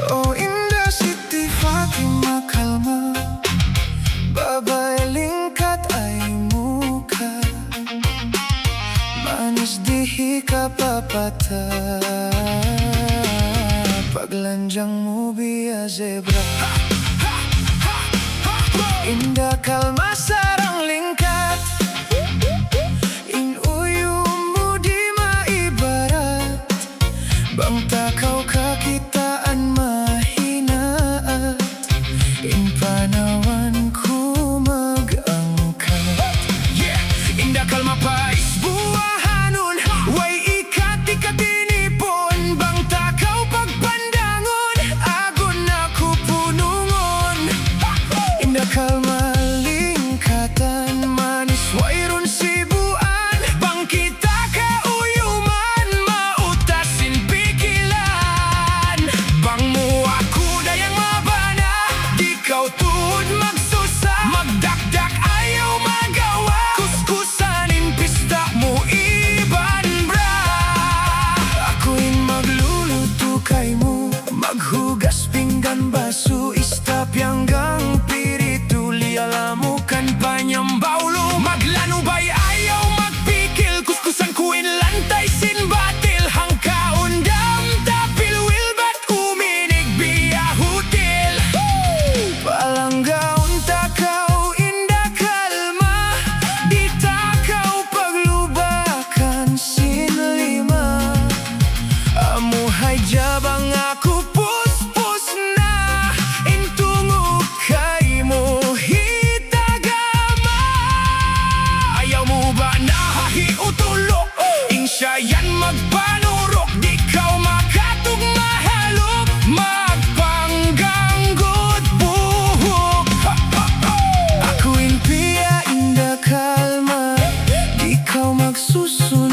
Oh, Indah Siti Fatima kalma, babae lingkat ay muka, manis di kapapatah, paglanjang mo biya zebra. Indah kalma sarang lingkat, inuyo mo di maibarat, bang takaw kakitaan mahina at inpanawan ko mag-angkat. Indah kalma pais buwahanon, way ikati-katinipon, bang takaw pagpandangon, agon ako punungon. Indah kalma lingkatan, manis wayron sibuan, bang kita kauyuman, mautasin pikilan. Bang mo ako dayang mabana, di kaw tuod magsusa, magdakdak ayaw magawa, kuskusanin pista mo iban bra. Ako'y magluluto kay mo, maghugas pinggan baso, istapyanggang piritu, lialamukan panyang baulo, maglanubay ayaw magpikil, kuskusan kuin lantay sin batil, hangkaon dam tapil wilbat uminig biya hutil. Palanggaon takaw indah kalma, di takaw paglubakan sin lima, amuhay jabang ako puspos na, intungo kay mo hitagama. Ayaw mo ba nahahiutulok, insyayan magpanurok, di kaw makatugmahalok, magpangganggot buhok. Ako'y piya indah kalma, di kaw magsusunod.